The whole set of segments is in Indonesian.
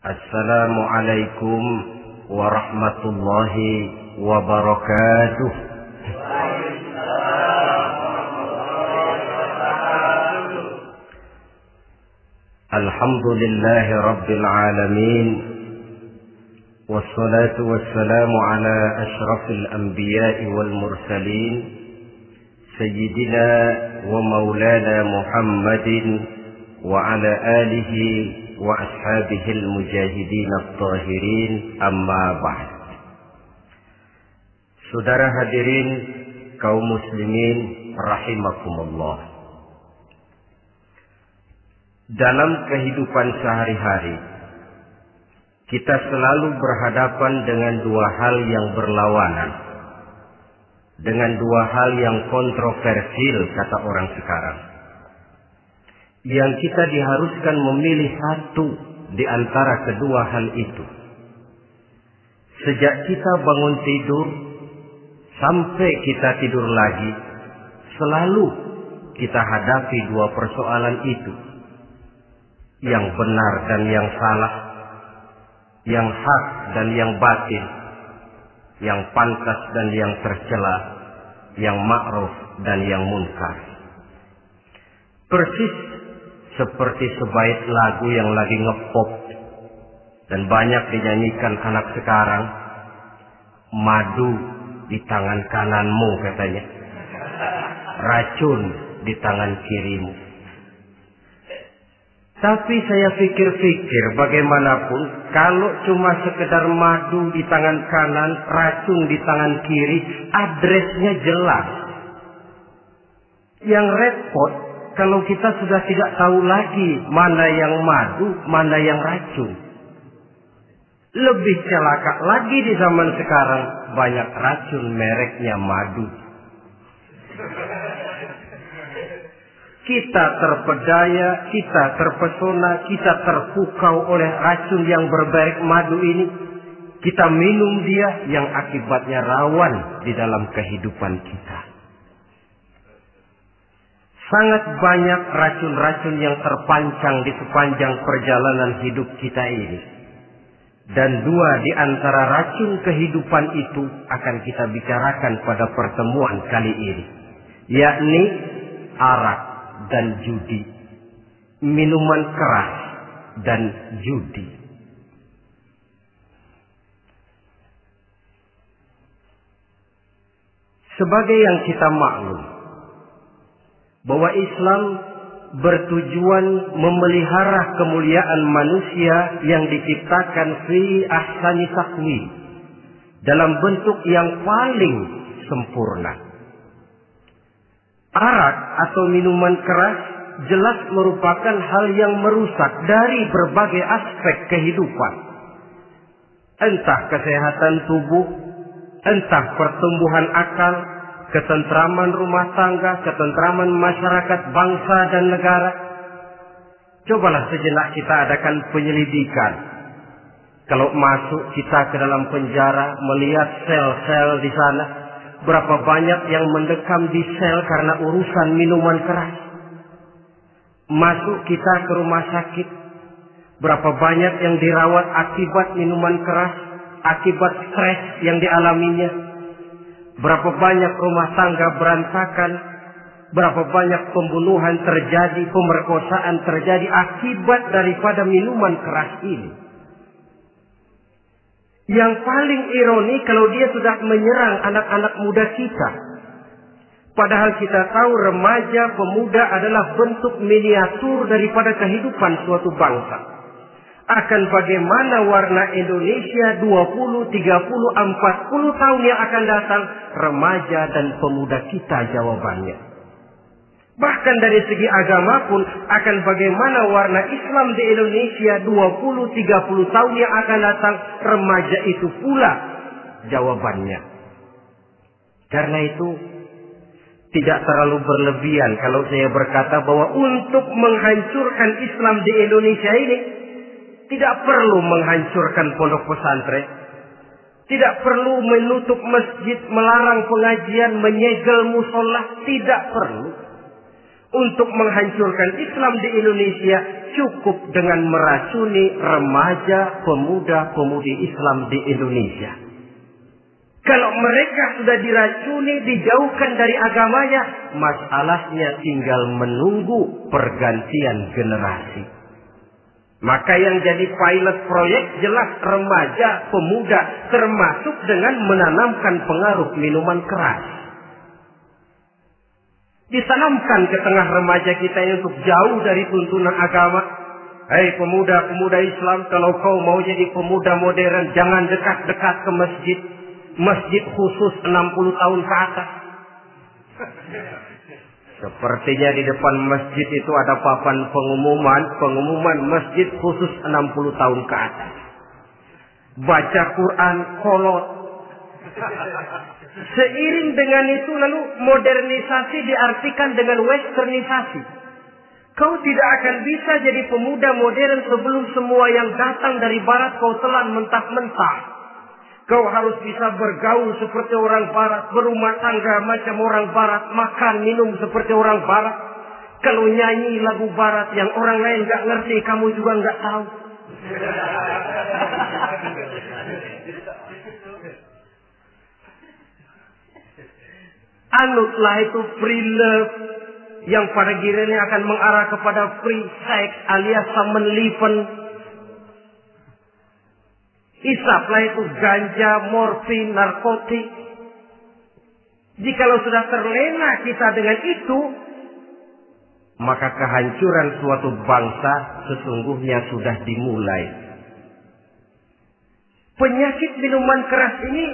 Assalamualaikum warahmatullahi wabarakatuh. Alhamdulillahi rabbil alamin. Wassalatu wassalamu ala ashrafil anbiya'i wal mursalin, Sayyidina wa maulana Muhammadin wa ala alihi wa ashabihil mujahidin at-tahirin, amma ba'd. Saudara hadirin kaum muslimin rahimakumullah. Dalam kehidupan sehari-hari kita selalu berhadapan dengan dua hal yang berlawanan, dengan dua hal yang kontroversial kata orang sekarang, yang kita diharuskan memilih satu di antara kedua hal itu. Sejak kita bangun tidur sampai kita tidur lagi, selalu kita hadapi dua persoalan itu. Yang benar dan yang salah, yang hak dan yang batil, yang pantas dan yang tercela, yang ma'ruf dan yang munkar. Persis seperti sebait lagu yang lagi ngepop dan banyak dinyanyikan anak sekarang. Madu di tangan kananmu katanya, racun di tangan kirimu. Tapi saya pikir-pikir, bagaimanapun kalau cuma sekedar madu di tangan kanan, racun di tangan kiri, adresnya jelas. Yang repot kalau kita sudah tidak tahu lagi mana yang madu, mana yang racun. Lebih celaka lagi di zaman sekarang, banyak racun mereknya madu. Kita terpedaya, kita terpesona, kita terpukau oleh racun yang bermerek madu ini. Kita minum dia yang akibatnya rawan di dalam kehidupan kita. Sangat banyak racun-racun yang terpancang di sepanjang perjalanan hidup kita ini. Dan dua di antara racun kehidupan itu akan kita bicarakan pada pertemuan kali ini. Yakni arak dan judi, minuman keras dan judi. Sebagai yang kita maklum bahwa Islam bertujuan memelihara kemuliaan manusia yang diciptakan fi ahsani taqwim, dalam bentuk yang paling sempurna. Arak atau minuman keras jelas merupakan hal yang merusak dari berbagai aspek kehidupan. Entah kesehatan tubuh, entah pertumbuhan akal, ketentraman rumah tangga, ketentraman masyarakat, bangsa dan negara. Cobalah sejenak kita adakan penyelidikan. Kalau masuk kita ke dalam penjara, melihat sel-sel di sana, berapa banyak yang mendekam di sel karena urusan minuman keras. Masuk kita ke rumah sakit, berapa banyak yang dirawat akibat minuman keras, akibat stres yang dialaminya. Berapa banyak rumah tangga berantakan, berapa banyak pembunuhan terjadi, pemerkosaan terjadi akibat daripada minuman keras ini. Yang paling ironi kalau dia sudah menyerang anak-anak muda kita. Padahal kita tahu remaja, pemuda adalah bentuk miniatur daripada kehidupan suatu bangsa. Akan bagaimana warna Indonesia 20, 30, 40 tahun yang akan datang, remaja dan pemuda kita jawabannya. Bahkan dari segi agama pun akan bagaimana warna Islam di Indonesia 20, 30 tahun yang akan datang, remaja itu pula jawabannya. Karena itu tidak terlalu berlebihan kalau saya berkata bahwa untuk menghancurkan Islam di Indonesia ini tidak perlu menghancurkan pondok pesantren, tidak perlu menutup masjid, melarang pengajian, menyegel musola, tidak perlu. untuk menghancurkan Islam di Indonesia cukup dengan meracuni remaja, pemuda-pemudi Islam di Indonesia. Kalau mereka sudah diracuni, dijauhkan dari agamanya, masalahnya tinggal menunggu pergantian generasi. Maka yang jadi pilot proyek jelas remaja, pemuda, termasuk dengan menanamkan pengaruh minuman keras. Ditanamkan ke tengah remaja kita ini untuk jauh dari tuntunan agama. Hei pemuda-pemuda Islam, kalau kau mau jadi pemuda modern, jangan dekat-dekat ke masjid. Masjid khusus 60 tahun ke atas. Sepertinya di depan masjid itu ada papan pengumuman masjid khusus 60 tahun ke atas. Baca Quran kolot. Seiring dengan itu lalu modernisasi diartikan dengan westernisasi. Kau tidak akan bisa jadi pemuda modern sebelum semua yang datang dari barat kau telan mentah-mentah. Kau harus bisa bergaul seperti orang barat, berumah tangga macam orang barat, makan minum seperti orang barat. Kalau nyanyi lagu barat yang orang lain gak ngerti, kamu juga gak tahu. Anutlah itu free love yang pada gilirannya akan mengarah kepada free sex alias samenleven. Isaplah itu ganja, morfin, narkotik. Jikalau sudah terlena kita dengan itu, maka kehancuran suatu bangsa sesungguhnya sudah dimulai. Penyakit minuman keras ini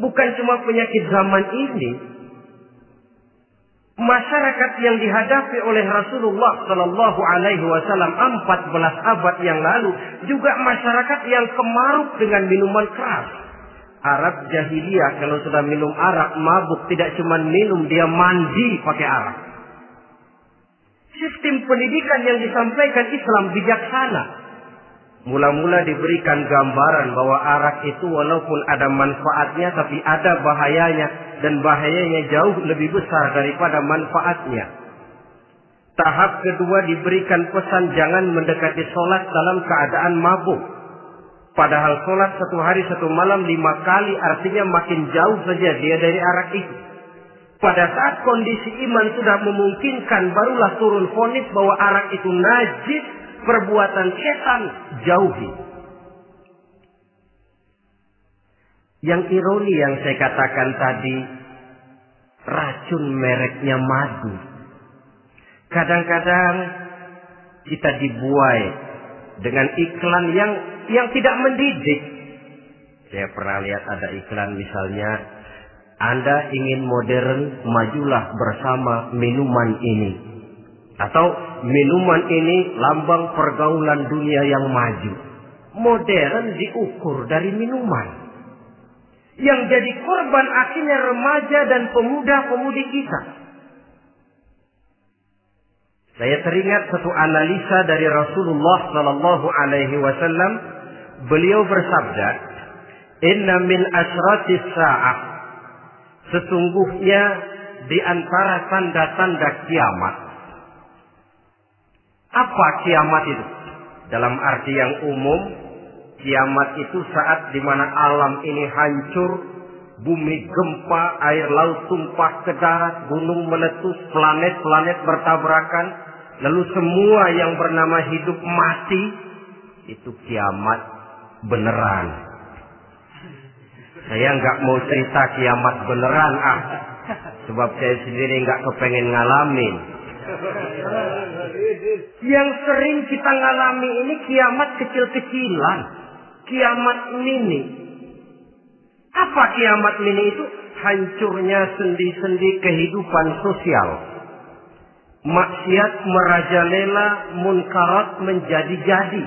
bukan cuma penyakit zaman ini. Masyarakat yang dihadapi oleh Rasulullah Sallallahu Alaihi Wasallam 14 abad yang lalu juga masyarakat yang kemaruk dengan minuman keras. Arab jahiliyah kalau sudah minum arak mabuk, tidak cuma minum, dia mandi pakai arak. Sistem pendidikan yang disampaikan Islam bijaksana. Mula-mula diberikan gambaran bahwa arak itu walaupun ada manfaatnya tapi ada bahayanya, dan bahayanya jauh lebih besar daripada manfaatnya. Tahap kedua diberikan pesan jangan mendekati sholat dalam keadaan mabuk. Padahal sholat 1 hari 1 malam 5 kali artinya makin jauh saja dia dari arak itu. Pada saat kondisi iman sudah memungkinkan, barulah turun vonis bahwa arak itu najis, perbuatan setan, jauhi. Yang ironi yang saya katakan tadi, racun mereknya madu. Kadang-kadang kita dibuai dengan iklan yang tidak mendidik. Saya pernah lihat ada iklan misalnya, Anda ingin modern, majulah bersama minuman ini. Atau minuman ini lambang pergaulan dunia yang maju. Modern diukur dari minuman. Yang jadi korban akhirnya remaja dan pemuda-pemudi kita. Saya teringat satu analisa dari Rasulullah Sallallahu Alaihi Wasallam. Beliau bersabda, "Inna min asratis sa'ah." Sesungguhnya di antara tanda-tanda kiamat. Apa kiamat itu? Dalam arti yang umum, kiamat itu saat di mana alam ini hancur, bumi gempa, air laut tumpah ke darat, gunung meletus, planet-planet bertabrakan, lalu semua yang bernama hidup mati. Itu kiamat beneran. Saya nggak mau cerita kiamat beneran, sebab saya sendiri nggak kepengen ngalamin. Yang sering kita ngalami ini kiamat kecil-kecilan. Kiamat mini. Apa kiamat mini itu? Hancurnya sendi-sendi kehidupan sosial. Maksiat merajalela, munkarat menjadi-jadi.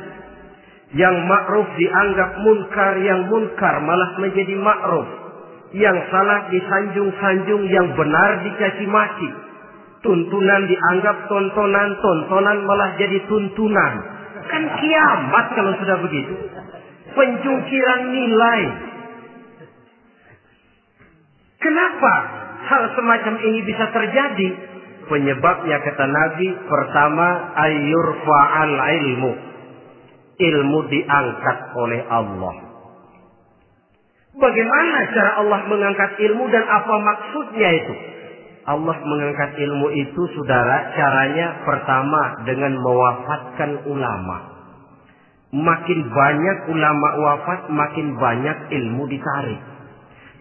Yang ma'ruf dianggap munkar, yang munkar malah menjadi ma'ruf. Yang salah disanjung-sanjung, yang benar dicaci maki. Tuntunan dianggap tontonan, tontonan malah jadi tuntunan. Kan kiamat kalau sudah begitu. Pencungkiran nilai. Kenapa hal semacam ini bisa terjadi? Penyebabnya kata Nabi, pertama ayyurfa'al ilmu. Ilmu diangkat oleh Allah. Bagaimana cara Allah mengangkat ilmu dan apa maksudnya itu? Allah mengangkat ilmu itu, saudara, caranya pertama dengan mewafatkan ulama. Makin banyak ulama wafat, makin banyak ilmu ditarik.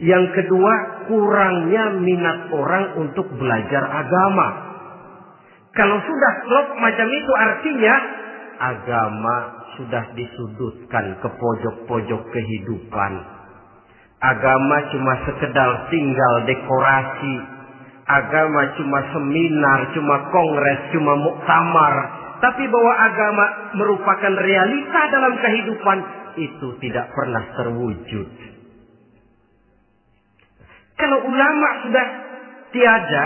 Yang kedua, kurangnya minat orang untuk belajar agama. Kalau sudah klop macam itu, artinya agama sudah disudutkan ke pojok-pojok kehidupan. Agama cuma sekedar tinggal dekorasi. Agama cuma seminar, cuma kongres, cuma muktamar. Tapi bahwa agama merupakan realita dalam kehidupan, itu tidak pernah terwujud. Kalau ulama sudah tiada,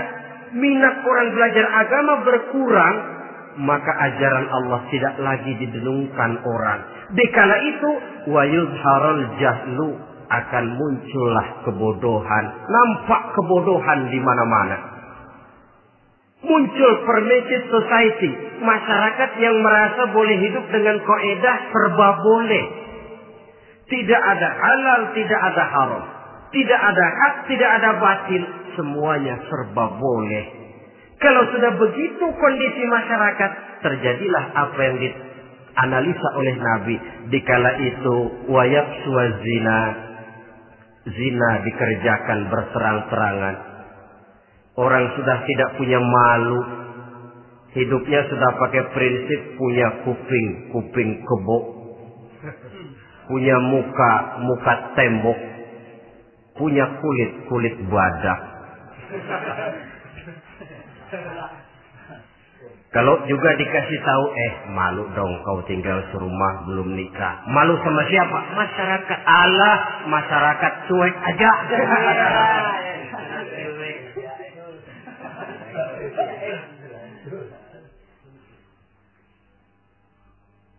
minat orang belajar agama berkurang, maka ajaran Allah tidak lagi didenungkan orang. Dikala itu, wa yuzharul jahlu, akan muncullah kebodohan. Nampak kebodohan di mana-mana. Muncul permissive society, masyarakat yang merasa boleh hidup dengan kaidah serba boleh. Tidak ada halal, tidak ada haram. Tidak ada hak, tidak ada batil. Semuanya serba boleh. Kalau sudah begitu kondisi masyarakat, terjadilah apa yang dianalisa oleh Nabi. Dikala itu, wayabsu zina. Zina dikerjakan berterang-terangan. Orang sudah tidak punya malu. Hidupnya sudah pakai prinsip punya kuping kebo. Punya muka tembok. Punya kulit badak. Kalau juga dikasih tahu, malu dong kau tinggal serumah belum nikah. Malu sama siapa? Masyarakat. Allah, masyarakat cuek aja.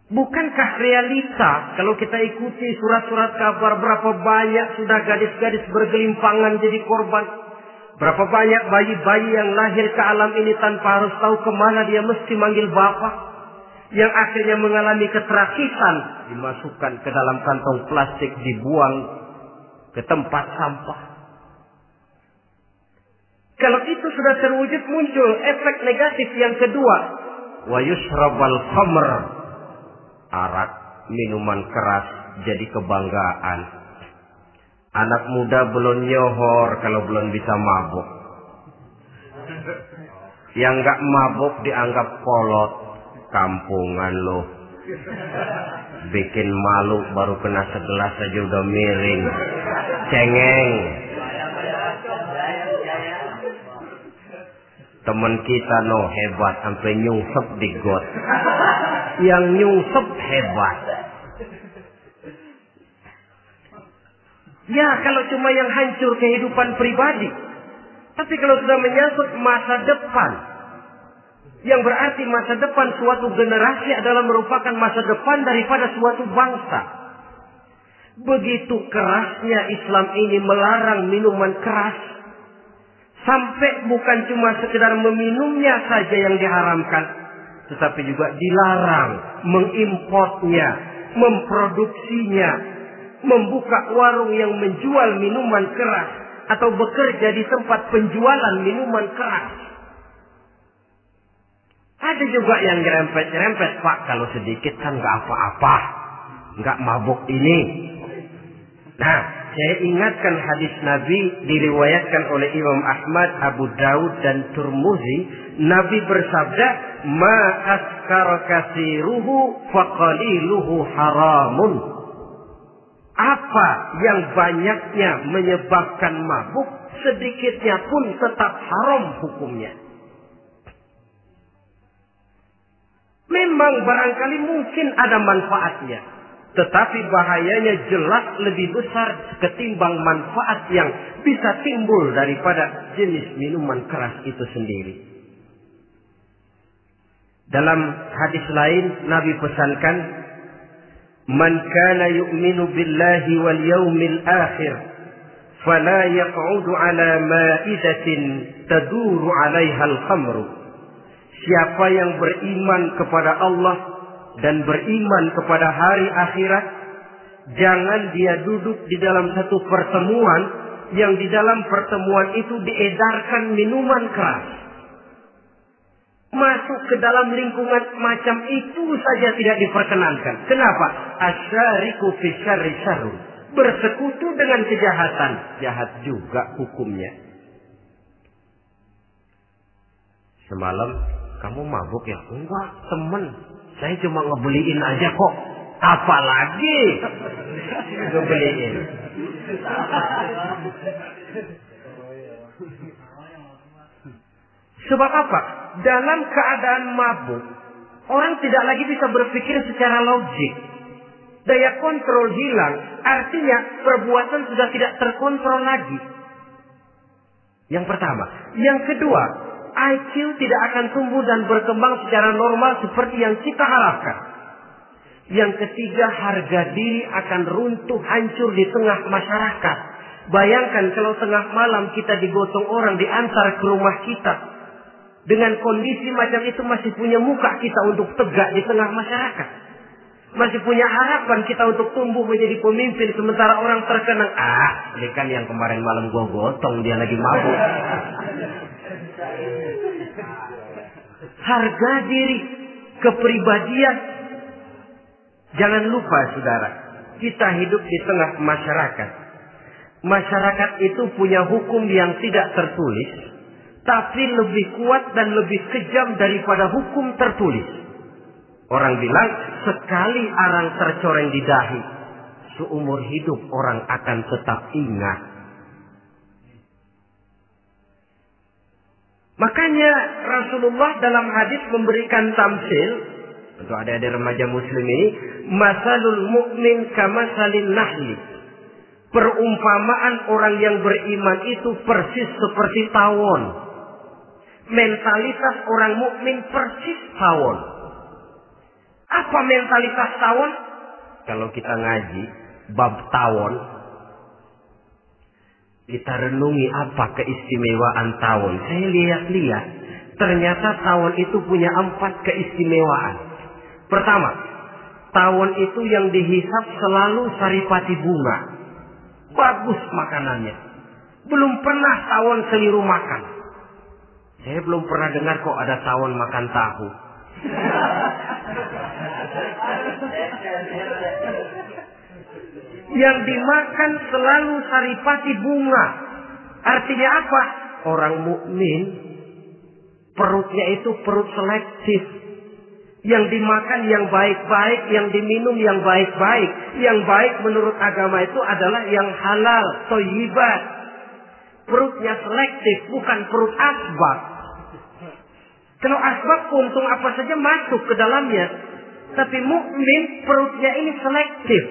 Bukankah realita kalau kita ikuti surat-surat kabar, berapa banyak sudah gadis-gadis bergelimpangan jadi korban? Berapa banyak bayi-bayi yang lahir ke alam ini tanpa harus tahu kemana dia mesti manggil bapak. Yang akhirnya mengalami keterakisan, dimasukkan ke dalam kantong plastik, dibuang ke tempat sampah. Kalau itu sudah terwujud, muncul efek negatif yang kedua. Wa yushrabal khamr. Arak, minuman keras jadi kebanggaan. Anak muda belum nyohor kalau belum bisa mabuk. Yang gak mabuk dianggap kolot. Kampungan loh. Bikin malu baru kena segelas aja udah miring. Cengeng. Temen kita hebat sampai nyungsep di got. Yang nyungsep hebat. Ya, kalau cuma yang hancur kehidupan pribadi. Tapi kalau sudah menyangkut masa depan, yang berarti masa depan suatu generasi adalah merupakan masa depan daripada suatu bangsa. Begitu kerasnya Islam ini melarang minuman keras. Sampai bukan cuma sekedar meminumnya saja yang diharamkan, tetapi juga dilarang mengimportnya, memproduksinya, membuka warung yang menjual minuman keras atau bekerja di tempat penjualan minuman keras. Ada juga yang nyerempet-nyerempet, Pak, kalau sedikit kan nggak apa-apa, nggak mabuk ini. Nah, saya ingatkan hadis Nabi diriwayatkan oleh Imam Ahmad, Abu Daud dan Turmuzi. Nabi bersabda, "Ma askara katsiruhu faqaliluhu haramun." Apa yang banyaknya menyebabkan mabuk, sedikitnya pun tetap haram hukumnya. Memang barangkali mungkin ada manfaatnya, tetapi bahayanya jelas lebih besar ketimbang manfaat yang bisa timbul daripada jenis minuman keras itu sendiri. Dalam hadis lain Nabi pesankan, "Man kana yu'minu billahi wal yaumil akhir fala yaq'udu ala ma'idatin taduru 'alaiha al-khamru. Siapa yang beriman kepada Allah dan beriman kepada hari akhirat, jangan dia duduk di dalam satu pertemuan yang di dalam pertemuan itu diedarkan minuman keras. Masuk ke dalam lingkungan macam itu saja tidak diperkenankan. Kenapa? Asyariku fi syarri syarrun. Bersekutu dengan kejahatan, jahat juga hukumnya. Semalam kamu mabuk ya? Enggak, temen. Saya cuma ngebeliin aja kok. Apalagi ngebeliin. Sebab apa? Dalam keadaan mabuk, orang tidak lagi bisa berpikir secara logik. Daya kontrol hilang, artinya perbuatan sudah tidak terkontrol lagi. Yang pertama. Yang kedua, IQ tidak akan tumbuh dan berkembang secara normal seperti yang kita harapkan. Yang ketiga, harga diri akan runtuh hancur di tengah masyarakat. Bayangkan kalau tengah malam kita digotong orang diantar ke rumah kita. Dengan kondisi macam itu masih punya muka kita untuk tegak di tengah masyarakat. Masih punya harapan kita untuk tumbuh menjadi pemimpin sementara orang terkenang. Ini kan yang kemarin malam gua gotong, dia lagi mabuk. Harga diri, kepribadian. Jangan lupa saudara, kita hidup di tengah masyarakat. Masyarakat itu punya hukum yang tidak tertulis, tapi lebih kuat dan lebih kejam daripada hukum tertulis. Orang bilang, sekali arang tercoreng di dahi, seumur hidup orang akan tetap ingat. Makanya Rasulullah dalam hadis memberikan tamsil untuk adik-adik remaja muslim ini, masalul mu'min kamasalin nahli. Perumpamaan orang yang beriman itu persis seperti tawon. Mentalitas orang mukmin persis tawon. Apa mentalitas tawon? Kalau kita ngaji bab tawon, kita renungi apa keistimewaan tawon. Saya lihat-lihat, ternyata tawon itu punya 4 keistimewaan. Pertama, tawon itu yang dihisap selalu saripati bunga. Bagus makanannya. Belum pernah tawon keliru makan. Saya belum pernah dengar kok ada tawon makan tahu. Yang dimakan selalu saripati bunga. Artinya apa? Orang mukmin perutnya itu perut selektif. Yang dimakan yang baik-baik, yang diminum yang baik-baik. Yang baik menurut agama itu adalah yang halal, thayyibat. Perutnya selektif, bukan perut asbab. Kalau asbab untung apa saja masuk ke dalamnya. Tapi mukmin perutnya ini selektif.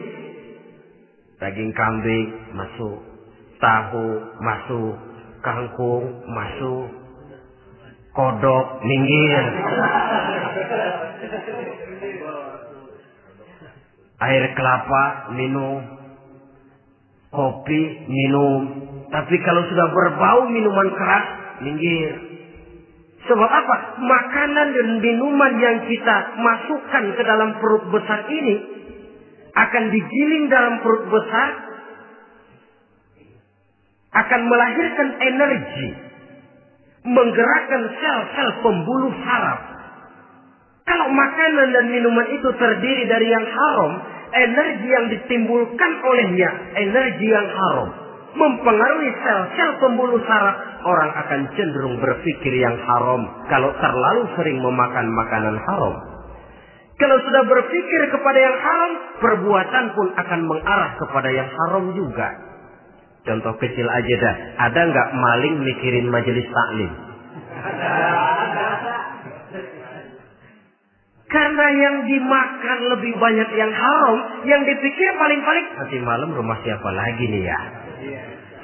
Daging kambing masuk, tahu masuk, kangkung masuk, kodok minggir. Air kelapa minum, kopi minum. Tapi kalau sudah berbau minuman keras, minggir. Sebab apa? Makanan dan minuman yang kita masukkan ke dalam perut besar ini akan digiling dalam perut besar, akan melahirkan energi, menggerakkan sel-sel pembuluh saraf. Kalau makanan dan minuman itu terdiri dari yang haram, energi yang ditimbulkan olehnya energi yang haram, mempengaruhi sel-sel pembuluh saraf. Orang akan cenderung berpikir yang haram kalau terlalu sering memakan makanan haram. Kalau sudah berpikir kepada yang haram, perbuatan pun akan mengarah kepada yang haram juga. Contoh kecil aja dah. Ada nggak maling mikirin majelis taklim? Karena yang dimakan lebih banyak yang haram, yang dipikir paling-paling nanti malam rumah siapa lagi nih ya?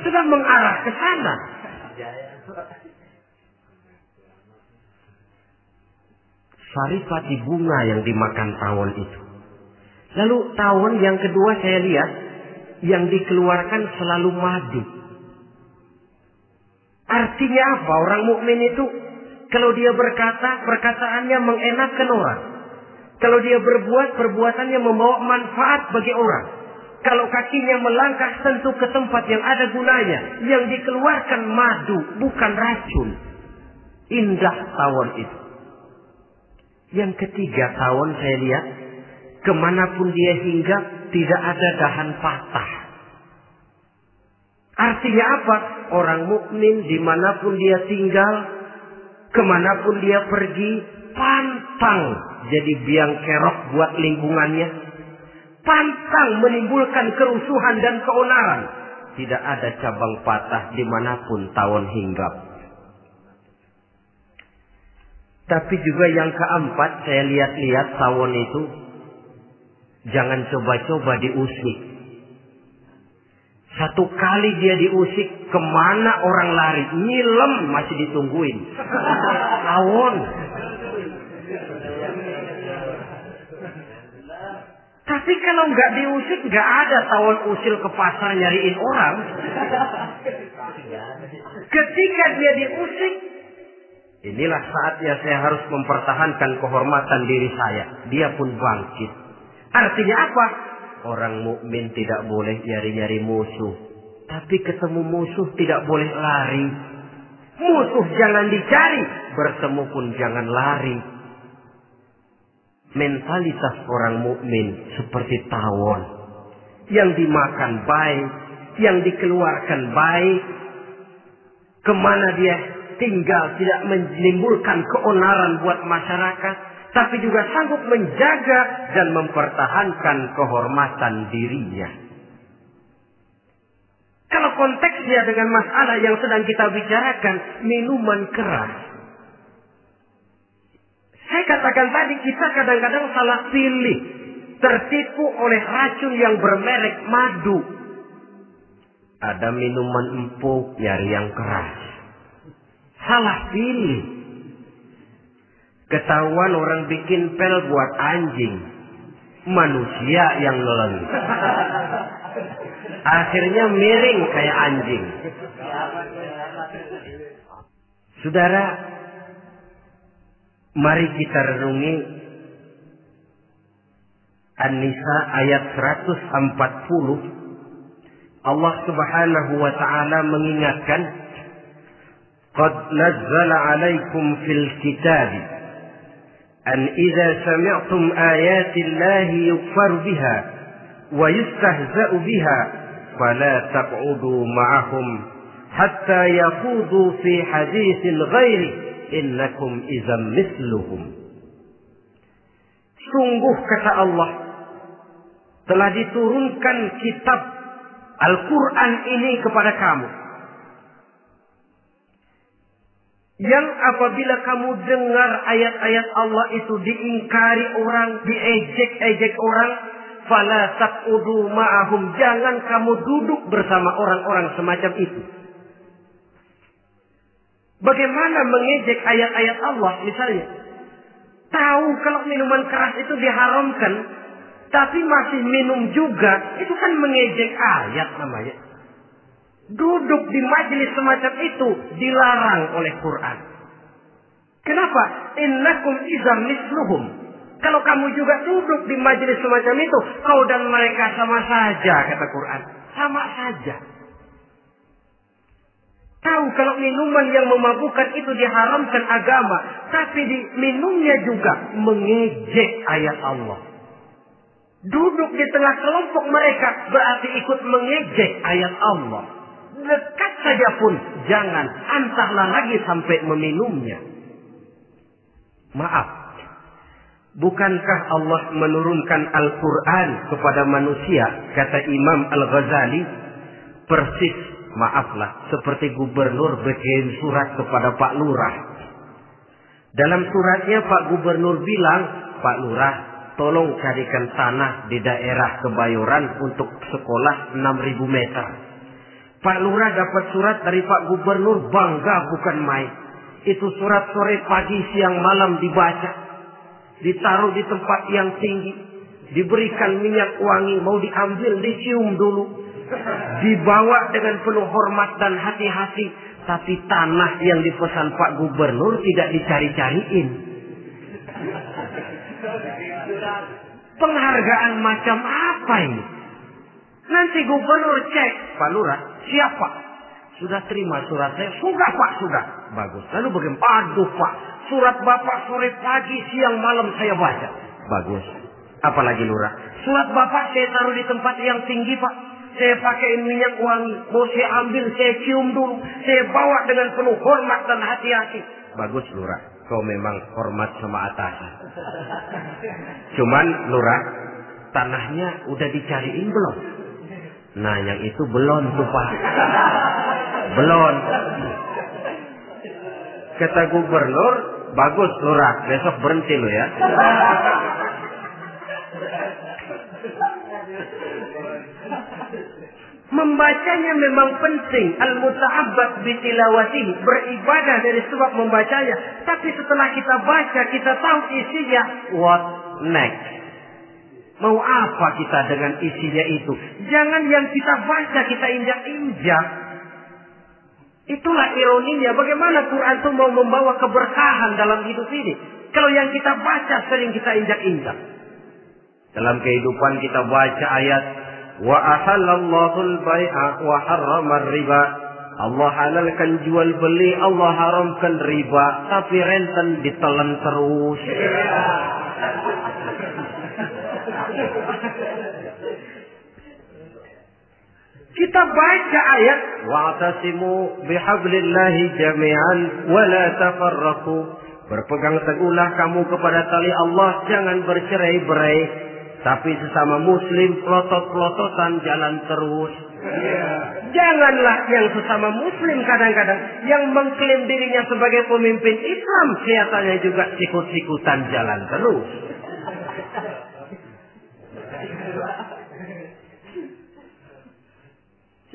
Sudah mengarah ke sana. Saripati bunga yang dimakan tawon itu. Lalu tawon yang kedua saya lihat yang dikeluarkan selalu madu. Artinya apa? Orang mukmin itu kalau dia berkata, perkataannya mengenakan orang. Kalau dia berbuat, perbuatannya membawa manfaat bagi orang. Kalau kakinya melangkah tentu ke tempat yang ada gunanya. Yang dikeluarkan madu, bukan racun. Indah tawon itu. Yang ketiga, tawon saya lihat, kemanapun dia hinggap, tidak ada dahan patah. Artinya apa? Orang mukmin dimanapun dia tinggal, kemanapun dia pergi, pantang jadi biang kerok buat lingkungannya. Pantang menimbulkan kerusuhan dan keonaran. Tidak ada cabang patah dimanapun tawon hinggap. Tapi juga yang keempat, saya lihat-lihat tawon itu, jangan coba-coba diusik. Satu kali dia diusik, kemana orang lari? Nyilem masih ditungguin. Tawon. Tapi kalau nggak diusik, nggak ada tawon usil ke pasar nyariin orang. Ketika dia diusik, inilah saatnya saya harus mempertahankan kehormatan diri saya. Dia pun bangkit. Artinya apa? Orang mukmin tidak boleh nyari-nyari musuh. Tapi ketemu musuh tidak boleh lari. Musuh jangan dicari. Bertemu pun jangan lari. Mentalitas orang mukmin seperti tawon. Yang dimakan baik. Yang dikeluarkan baik. Kemana dia tinggal tidak menimbulkan keonaran buat masyarakat. Tapi juga sanggup menjaga dan mempertahankan kehormatan dirinya. Kalau konteksnya dengan masalah yang sedang kita bicarakan, minuman keras. Saya katakan tadi, kita kadang-kadang salah pilih. Tertipu oleh racun yang bermerek madu. Ada minuman empuk, nyari yang keras. Salah pilih. Ketahuan orang bikin pel buat anjing. Manusia yang nelen. Akhirnya miring kayak anjing. Saudara, mari kita renungi An-Nisa ayat 140. Allah Subhanahu wa ta'ala mengingatkan, "Qad nazzala 'alaikum fil kitab أن إذا سمعتم آيات الله يكفر بها ويستهزأ بها فلا تقعدوا معهم حتى يخوضوا في حديث غيره إنكم إذا مثلهم." Sungguh kata Allah, telah diturunkan kitab Al-Quran ini kepada kamu, yang apabila kamu dengar ayat-ayat Allah itu diingkari orang, diejek-ejek orang, fala taqudu ma'ahum, jangan kamu duduk bersama orang-orang semacam itu. Bagaimana mengejek ayat-ayat Allah misalnya? Tahu kalau minuman keras itu diharamkan, tapi masih minum juga, itu kan mengejek ayat namanya. Duduk di majelis semacam itu dilarang oleh Quran. Kenapa? Innakum idzam misluhum. Kalau kamu juga duduk di majelis semacam itu, kau dan mereka sama saja, kata Quran. Sama saja. Tahu kalau minuman yang memabukkan itu diharamkan agama, tapi minumnya juga mengejek ayat Allah. Duduk di tengah kelompok mereka berarti ikut mengejek ayat Allah. Dekat saja pun jangan, entahlah lagi sampai meminumnya. Maaf, bukankah Allah menurunkan Al-Quran kepada manusia, kata Imam Al-Ghazali, persis, maaflah, seperti gubernur bikin surat kepada Pak Lurah. Dalam suratnya Pak Gubernur bilang, Pak Lurah, tolong carikan tanah di daerah Kebayoran untuk sekolah 6.000 meter. Pak Lurah dapat surat dari Pak Gubernur, bangga bukan main. Itu surat sore, pagi, siang, malam dibaca. Ditaruh di tempat yang tinggi. Diberikan minyak wangi, mau diambil, dicium dulu. Dibawa dengan penuh hormat dan hati-hati. Tapi tanah yang dipesan Pak Gubernur tidak dicari-cariin. Penghargaan macam apa ini? Nanti Gubernur cek, Pak Lurah, siapa? Sudah terima surat saya? Sudah Pak, sudah. Bagus. Lalu bagaimana? Aduh Pak, surat Bapak sore pagi siang malam saya baca. Bagus. Apalagi Lurah? Surat Bapak saya taruh di tempat yang tinggi Pak. Saya pakai minyak wangi. Mau saya ambil, saya cium dulu. Saya bawa dengan penuh hormat dan hati-hati. Bagus Lurah. Kau memang hormat sama atasan. Cuman Lurah, tanahnya udah dicariin belum? Nah yang itu belum tuh Pak. Belum. Kata Gubernur, bagus Lurah. Besok berhenti lo ya. Membacanya memang penting. Al-muta'abbad bitilawatihi. Beribadah dari sebab membacanya. Tapi setelah kita baca, kita tahu isinya. What next? Mau apa kita dengan isinya itu? Jangan yang kita baca, kita injak-injak. Itulah ironinya. Bagaimana Quran itu mau membawa keberkahan dalam hidup ini. Kalau yang kita baca sering kita injak-injak. Dalam kehidupan kita baca ayat. Wa ahallallahu al-bai'a wa harrama riba. Allah halalkan jual beli, Allah haramkan riba, tapi renten ditelan terus. Kita baca ayat wa'tasimu bihablillahi jami'an wa la tafarraqu. Berpegang teguhlah kamu kepada tali Allah, jangan bercerai-berai. Tapi sesama muslim pelotot-pelototan jalan terus. Janganlah yang sesama muslim kadang-kadang yang mengklaim dirinya sebagai pemimpin Islam kelihatannya juga sikut-sikutan jalan terus.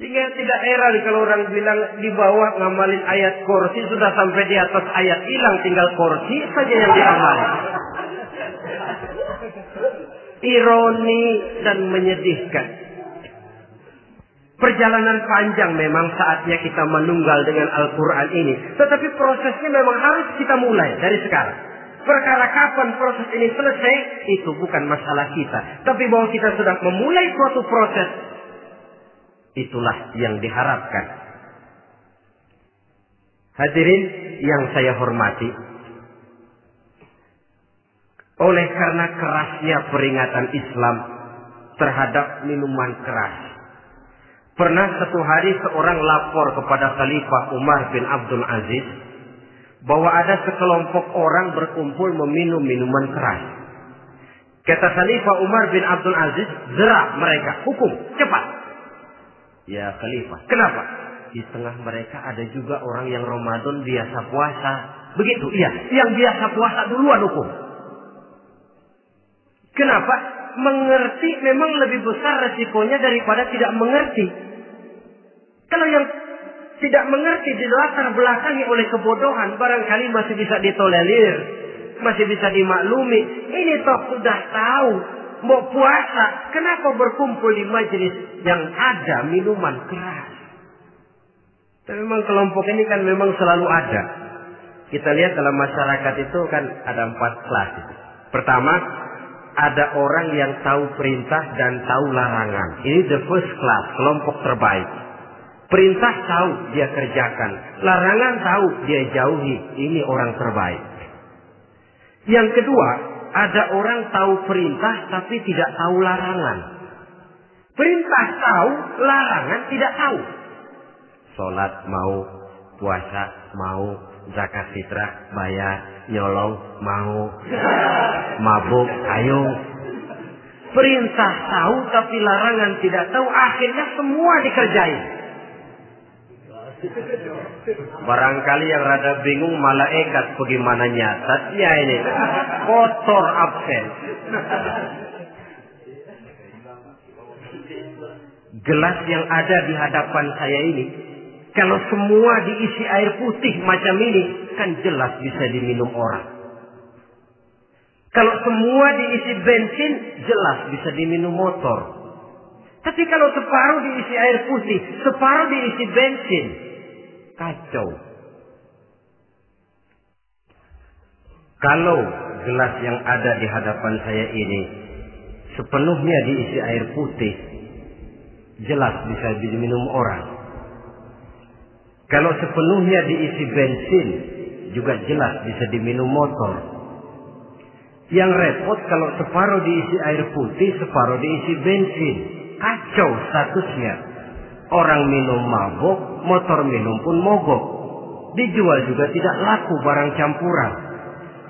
Sehingga tidak heran kalau orang bilang di bawah ngamalin ayat kursi sudah sampai di atas ayat hilang, tinggal kursi saja yang diamalin. Ironi dan menyedihkan. Perjalanan panjang memang saatnya kita menunggal dengan Al-Quran ini. Tetapi prosesnya memang harus kita mulai dari sekarang. Perkara kapan proses ini selesai, itu bukan masalah kita. Tapi bahwa kita sudah memulai suatu proses, itulah yang diharapkan. Hadirin yang saya hormati. Oleh karena kerasnya peringatan Islam terhadap minuman keras. Pernah satu hari seorang lapor kepada Khalifah Umar bin Abdul Aziz bahwa ada sekelompok orang berkumpul meminum minuman keras. Kata Khalifah Umar bin Abdul Aziz, jerak mereka, hukum, cepat. Ya Khalifah, kenapa? Di tengah mereka ada juga orang yang Ramadan biasa puasa. Begitu, iya, yang biasa puasa duluan hukum. Kenapa? Mengerti memang lebih besar resikonya daripada tidak mengerti. Kalau yang tidak mengerti dilatar belakangi oleh kebodohan, barangkali masih bisa ditolerir, masih bisa dimaklumi. Ini toh sudah tahu mau puasa, kenapa berkumpul di majelis yang ada minuman keras? Tapi memang kelompok ini kan memang selalu ada. Kita lihat dalam masyarakat itu kan ada 4 kelas. Pertama, ada orang yang tahu perintah dan tahu larangan. Ini the first class, kelompok terbaik. Perintah tahu, dia kerjakan. Larangan tahu, dia jauhi. Ini orang terbaik. Yang kedua, ada orang tahu perintah tapi tidak tahu larangan. Perintah tahu, larangan tidak tahu. Sholat mau, puasa mau, zakat fitrah bayar. Nyolong mau, mabuk ayo. Perintah tahu tapi larangan tidak tahu, akhirnya semua dikerjain. Barangkali yang rada bingung malaikat bagaimana nyatatnya ini. Kotor absen. Gelas yang ada di hadapan saya ini, kalau semua diisi air putih macam ini, kan jelas bisa diminum orang. Kalau semua diisi bensin, jelas bisa diminum motor. Tapi kalau separuh diisi air putih, separuh diisi bensin, kacau. Kalau gelas yang ada di hadapan saya ini sepenuhnya diisi air putih, jelas bisa diminum orang. Kalau sepenuhnya diisi bensin, juga jelas bisa diminum motor. Yang repot kalau separuh diisi air putih, separuh diisi bensin. Kacau statusnya. Orang minum mabok, motor minum pun mogok. Dijual juga tidak laku barang campuran.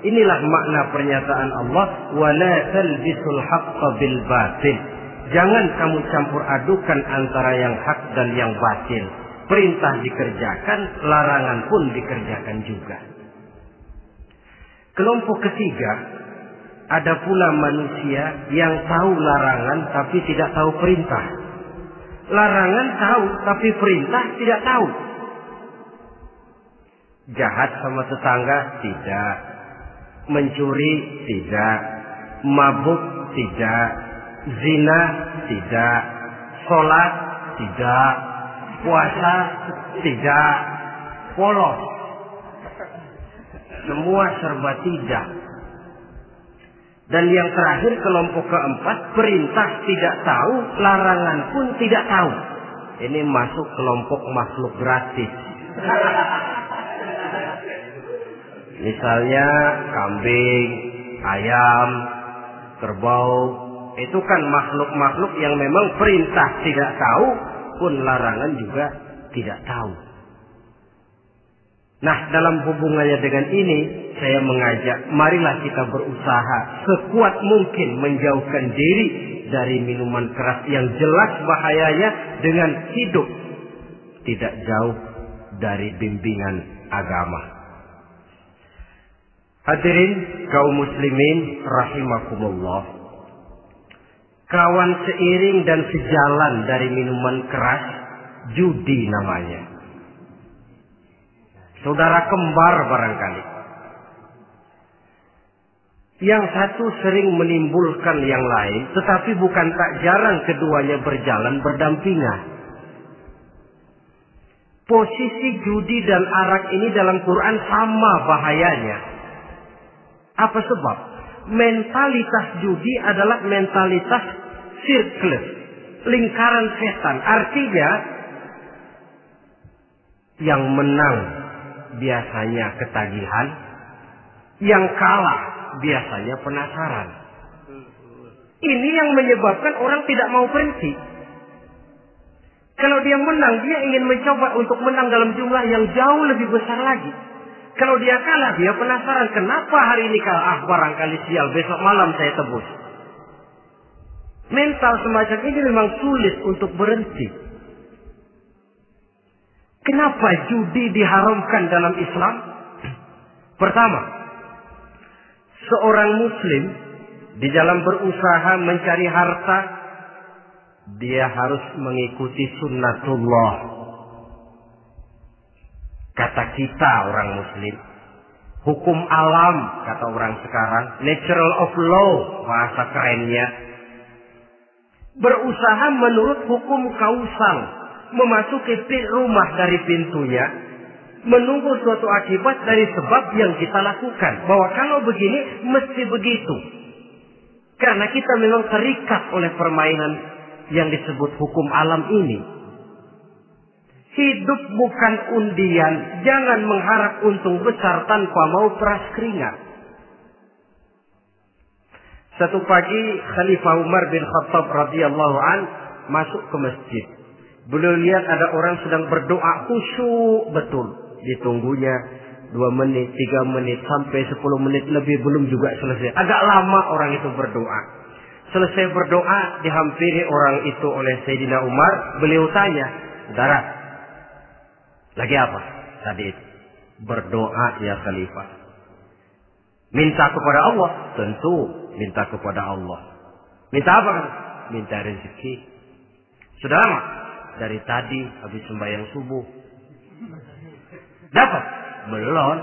Inilah makna pernyataan Allah, wala talbisul haqqa bil batil. Jangan kamu campur adukan antara yang hak dan yang batil. Perintah dikerjakan, larangan pun dikerjakan juga. Kelompok ketiga, ada pula manusia yang tahu larangan tapi tidak tahu perintah. Larangan tahu tapi perintah tidak tahu. Jahat sama tetangga tidak, mencuri tidak, mabuk tidak, zina tidak, sholat tidak, puasa tidak, polos. Semua serba tidak. Dan yang terakhir, kelompok keempat, perintah tidak tahu, larangan pun tidak tahu. Ini masuk kelompok makhluk gratis. Misalnya kambing, ayam, kerbau, itu kan makhluk-makhluk yang memang perintah tidak tahu, pun larangan juga tidak tahu. Nah, dalam hubungannya dengan ini, saya mengajak, marilah kita berusaha sekuat mungkin menjauhkan diri dari minuman keras yang jelas bahayanya dengan hidup tidak jauh dari bimbingan agama. Hadirin kaum muslimin rahimakumullah. Kawan seiring dan sejalan dari minuman keras, judi namanya. Saudara kembar barangkali. Yang satu sering menimbulkan yang lain, tetapi bukan tak jarang keduanya berjalan berdampingan. Posisi judi dan arak ini dalam Quran sama bahayanya. Apa sebab? Mentalitas judi adalah mentalitas sirkel, lingkaran setan. Artinya, yang menang biasanya ketagihan, yang kalah biasanya penasaran. Ini yang menyebabkan orang tidak mau berhenti. Kalau dia menang, dia ingin mencoba untuk menang dalam jumlah yang jauh lebih besar lagi. Kalau dia kalah, dia penasaran, kenapa hari ini kalah? Barangkali sial, besok malam saya tebus. Mental semacam ini memang sulit untuk berhenti. Kenapa judi diharamkan dalam Islam? Pertama, seorang muslim di dalam berusaha mencari harta, dia harus mengikuti sunnatullah. Kata kita orang muslim, hukum alam kata orang sekarang, natural of law bahasa kerennya. Berusaha menurut hukum kausal, memasuki rumah dari pintunya, menunggu suatu akibat dari sebab yang kita lakukan. Bahwa kalau begini, mesti begitu. Karena kita memang terikat oleh permainan yang disebut hukum alam ini. Hidup bukan undian, jangan mengharap untung besar tanpa mau peras keringat. Satu pagi Khalifah Umar bin Khattab radhiyallahu an masuk ke masjid. Beliau lihat ada orang sedang berdoa khusyuk betul. Ditunggunya 2 menit, 3 menit, sampai 10 menit lebih belum juga selesai. Agak lama orang itu berdoa. Selesai berdoa, dihampiri orang itu oleh Sayyidina Umar. Beliau tanya, saudara, lagi apa tadi itu? Berdoa ya Khalifah. Minta kepada Allah? Tentu minta kepada Allah. Minta apa? Minta rezeki. Sudah lama? Dari tadi habis sembahyang subuh. Dapat? Belum.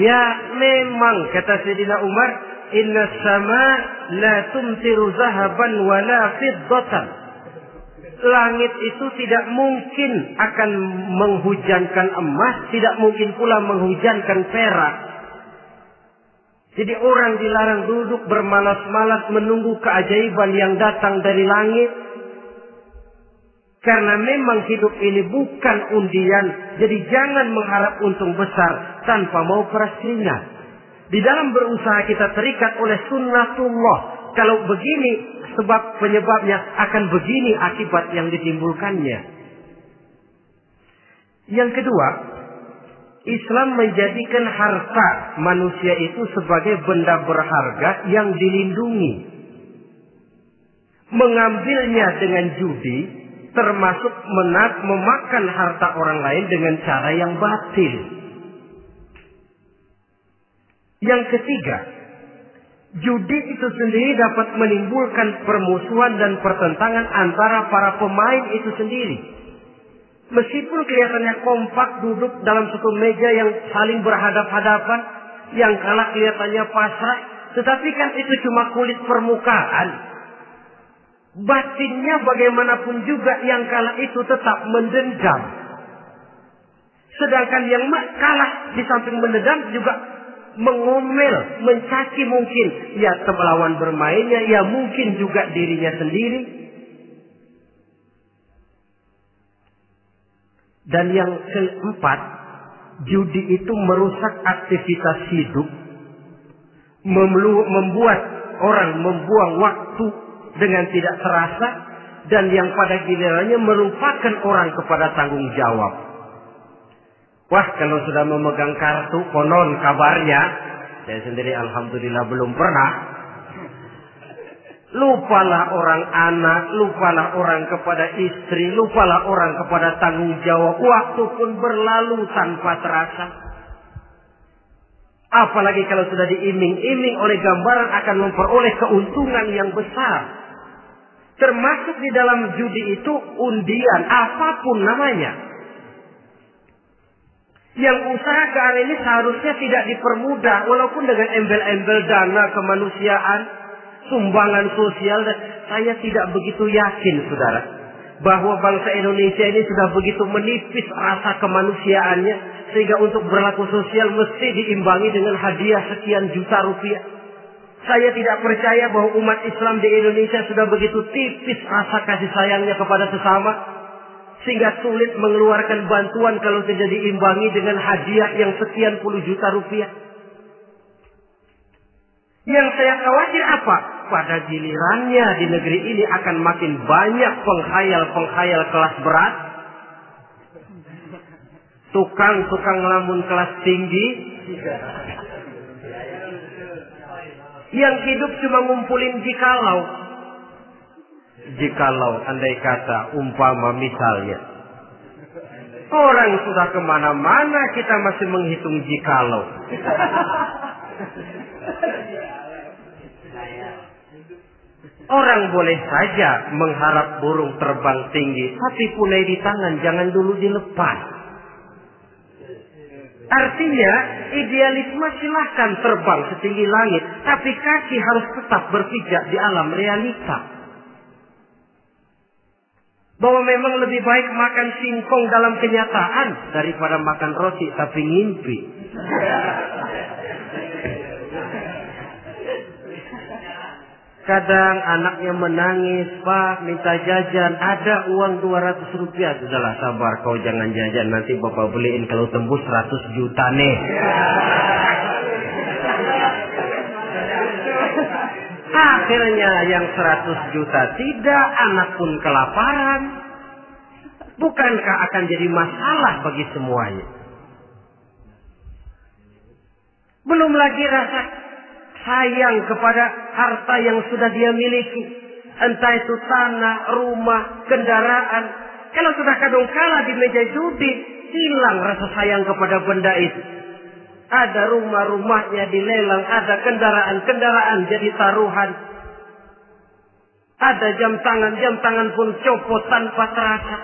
Ya memang kata Sayyidina Umar, inna sama la tumtiru zahaban wala fiddatan. Langit itu tidak mungkin akan menghujankan emas, tidak mungkin pula menghujankan perak. Jadi orang dilarang duduk bermalas-malas menunggu keajaiban yang datang dari langit. Karena memang hidup ini bukan undian. Jadi jangan mengharap untung besar tanpa mau peras keringat. Di dalam berusaha kita terikat oleh sunnatullah. Kalau begini sebab penyebabnya, akan begini akibat yang ditimbulkannya. Yang kedua, Islam menjadikan harta manusia itu sebagai benda berharga yang dilindungi. Mengambilnya dengan judi termasuk memakan harta orang lain dengan cara yang batil. Yang ketiga, judi itu sendiri dapat menimbulkan permusuhan dan pertentangan antara para pemain itu sendiri. Meskipun kelihatannya kompak duduk dalam satu meja yang saling berhadap-hadapan, yang kalah kelihatannya pasrah, tetapi kan itu cuma kulit permukaan. Batinnya bagaimanapun juga yang kalah itu tetap mendendam. Sedangkan yang kalah di samping mendendam juga mengomel, mencaci mungkin. Ya lawan bermainnya, ya mungkin juga dirinya sendiri. Dan yang keempat, judi itu merusak aktivitas hidup. Membuat orang membuang waktu dengan tidak terasa. Dan yang pada gilirannya melupakan orang kepada tanggung jawab. Wah, kalau sudah memegang kartu, konon kabarnya, saya sendiri alhamdulillah belum pernah. Lupalah orang anak, lupalah orang kepada istri, lupalah orang kepada tanggung jawab. Waktu pun berlalu tanpa terasa. Apalagi kalau sudah diiming-iming oleh gambaran akan memperoleh keuntungan yang besar. Termasuk di dalam judi itu undian, apapun namanya. Yang usaha ke arah ini seharusnya tidak dipermudah, walaupun dengan embel-embel dana kemanusiaan, sumbangan sosial. Saya tidak begitu yakin, saudara, bahwa bangsa Indonesia ini sudah begitu menipis rasa kemanusiaannya, sehingga untuk berlaku sosial mesti diimbangi dengan hadiah sekian juta rupiah. Saya tidak percaya bahwa umat Islam di Indonesia sudah begitu tipis rasa kasih sayangnya kepada sesama, sehingga sulit mengeluarkan bantuan kalau tidak diimbangi dengan hadiah yang sekian puluh juta rupiah. Yang saya khawatir apa? Pada gilirannya di negeri ini akan makin banyak penghayal-penghayal kelas berat. Tukang-tukang ngelamun kelas tinggi. Yang hidup cuma ngumpulin jikalau. Jikalau, andai kata, umpama misalnya. Orang sudah kemana-mana, kita masih menghitung jikalau. Orang boleh saja mengharap burung terbang tinggi, tapi punai di tangan jangan dulu dilepas. Artinya, idealisme silahkan terbang setinggi langit, tapi kaki harus tetap berpijak di alam realita. Bahwa memang lebih baik makan singkong dalam kenyataan daripada makan roti tapi ngimpi. Kadang anaknya menangis, Pak, minta jajan, ada uang 200 rupiah. Sudahlah, sabar, kau jangan jajan, nanti bapak beliin kalau tembus 100 juta nih. Akhirnya yang 100 juta tidak, anak pun kelaparan. Bukankah akan jadi masalah bagi semuanya? Belum lagi rasa sayang kepada harta yang sudah dia miliki. Entah itu tanah, rumah, kendaraan. Kalau sudah kadung kalah di meja judi, hilang rasa sayang kepada benda itu. Ada rumah-rumahnya dilelang, ada kendaraan-kendaraan jadi taruhan. Ada jam tangan pun copot tanpa terasa.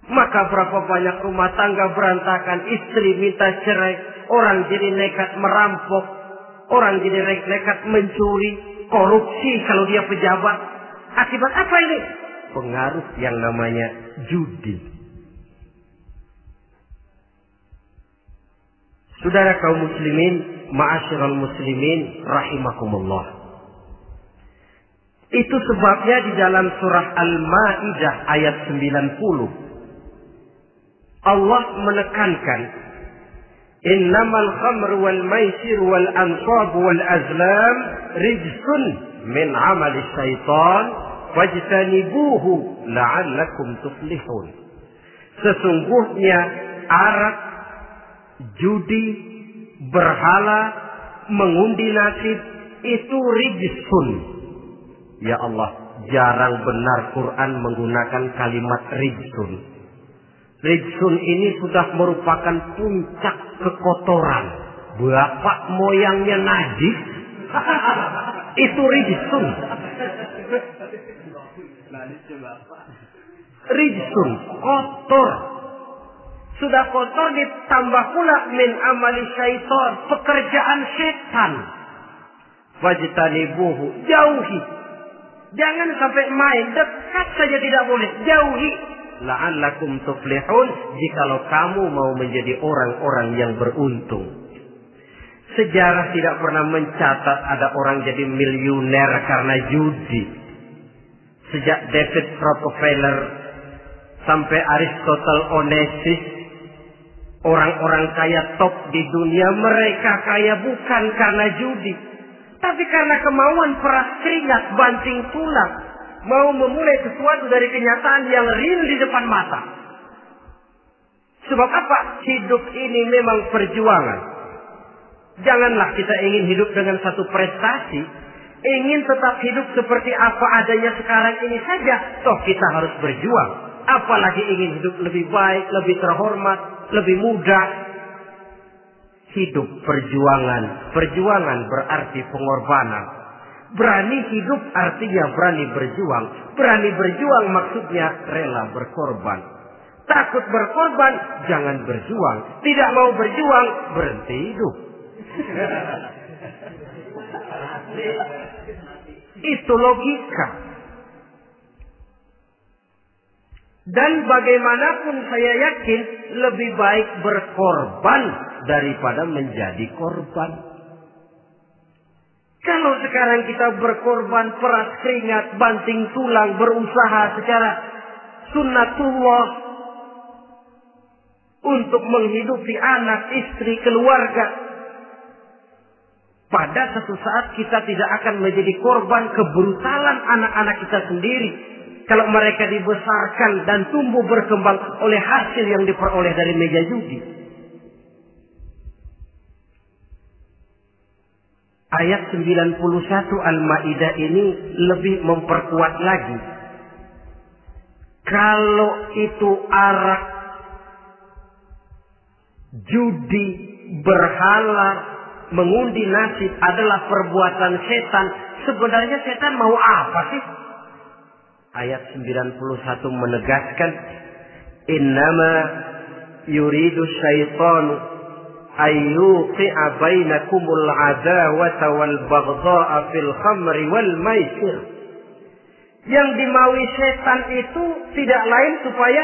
Maka berapa banyak rumah tangga berantakan, istri minta cerai, orang jadi nekat merampok. Orang jadi nekat mencuri, korupsi kalau dia pejabat. Akibat apa ini? Pengaruh yang namanya judi. Saudara kaum muslimin, ma'asyiral muslimin rahimakumullah. Itu sebabnya di dalam surah Al-Maidah ayat 90 Allah menekankan, innamal khamru wal maisir wal ansab wal azlam rijsun min amali syaitan fajtanibuhu la'allakum tuflihun. Sesungguhnya arak, judi, berhala, mengundi nasib itu rijsun. Ya Allah, jarang benar Quran menggunakan kalimat rijsun. Rijsun ini sudah merupakan puncak kekotoran. Bapak moyangnya najis, itu rijsun. Rijsun, kotor. Sudah kotor ditambah pula min amali syaitan, pekerjaan setan. Wajtanibuhu, jauhi. Jangan sampai main, dekat saja tidak boleh, jauhi. La'allakum tuflihun, jikalau kamu mau menjadi orang-orang yang beruntung. Sejarah tidak pernah mencatat ada orang jadi miliuner karena judi. Sejak David Rockefeller sampai Aristotle Onassis, orang-orang kaya top di dunia, mereka kaya bukan karena judi, tapi karena kemauan peras keringat banting tulang, mau memulai sesuatu dari kenyataan yang real di depan mata. Sebab apa? Hidup ini memang perjuangan. Janganlah kita ingin hidup dengan satu prestasi, ingin tetap hidup seperti apa adanya sekarang ini saja, toh kita harus berjuang. Apalagi ingin hidup lebih baik, lebih terhormat, lebih mudah. Hidup perjuangan. Perjuangan berarti pengorbanan. Berani hidup artinya berani berjuang. Berani berjuang maksudnya rela berkorban. Takut berkorban, jangan berjuang. Tidak mau berjuang, berhenti hidup. Itu logika. Dan bagaimanapun saya yakin lebih baik berkorban daripada menjadi korban. Kalau sekarang kita berkorban, peras keringat, banting tulang, berusaha secara sunnatullah untuk menghidupi anak, istri, keluarga, pada satu saat kita tidak akan menjadi korban kebrutalan anak-anak kita sendiri. Kalau mereka dibesarkan dan tumbuh berkembang oleh hasil yang diperoleh dari meja judi. Ayat 91 Al-Maidah ini lebih memperkuat lagi. Kalau itu arak, judi, berhala, mengundi nasib adalah perbuatan setan, sebenarnya setan mau apa sih? Ayat 91 menegaskan, innama yuridu syaitanu ayyuqi'a bainakumul adawata wal baghdha'a fil khamri wal maisir. Yang dimaui setan itu tidak lain supaya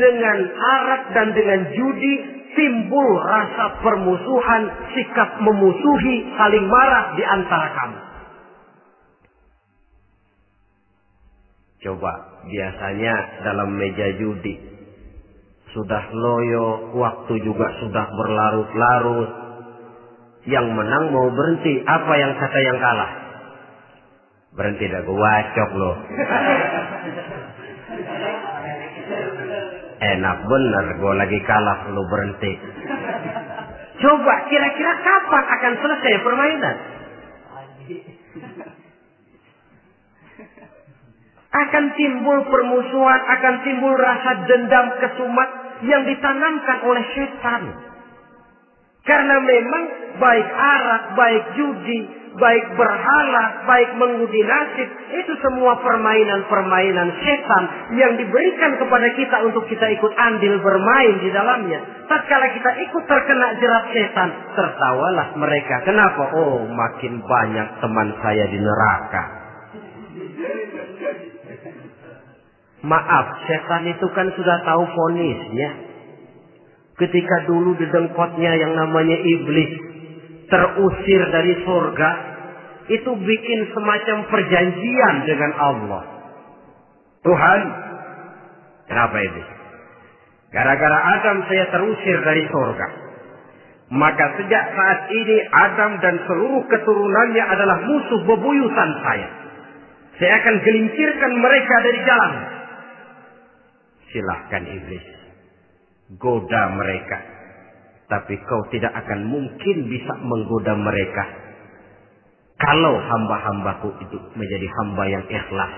dengan arak dan dengan judi timbul rasa permusuhan, sikap memusuhi, saling marah di antara kamu. Coba, biasanya dalam meja judi sudah loyo, waktu juga sudah berlarut-larut. Yang menang mau berhenti, apa yang kata yang kalah? Berhenti dah, gue wacok loh. Enak bener, gue lagi kalah, lu berhenti. Coba, kira-kira kapan akan selesai permainan? Akan timbul permusuhan, akan timbul rasa dendam, kesumat yang ditanamkan oleh setan. Karena memang baik arak, baik judi, baik berhala, baik mengundi nasib, itu semua permainan-permainan setan yang diberikan kepada kita untuk kita ikut andil bermain di dalamnya. Tatkala kita ikut terkena jerat setan, tertawalah mereka. Kenapa? Oh, makin banyak teman saya di neraka. Maaf, setan itu kan sudah tahu vonisnya. Ketika dulu di dengkotnya yang namanya iblis terusir dari surga, itu bikin semacam perjanjian dengan Allah. Tuhan, kenapa iblis? Gara-gara Adam saya terusir dari surga. Maka sejak saat ini Adam dan seluruh keturunannya adalah musuh bebuyutan saya. Saya akan gelincirkan mereka dari jalan. Silahkan iblis, goda mereka. Tapi kau tidak akan mungkin bisa menggoda mereka kalau hamba-hambaku itu menjadi hamba yang ikhlas.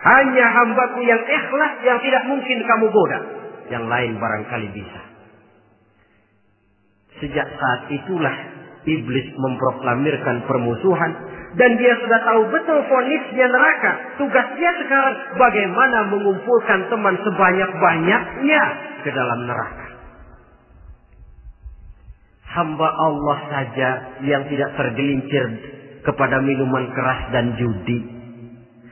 Hanya hambaku yang ikhlas yang tidak mungkin kamu goda. Yang lain barangkali bisa. Sejak saat itulah iblis memproklamirkan permusuhan. Dan dia sudah tahu betul vonisnya neraka. Tugas dia sekarang bagaimana mengumpulkan teman sebanyak-banyaknya ke dalam neraka. Hamba Allah saja yang tidak tergelincir kepada minuman keras dan judi.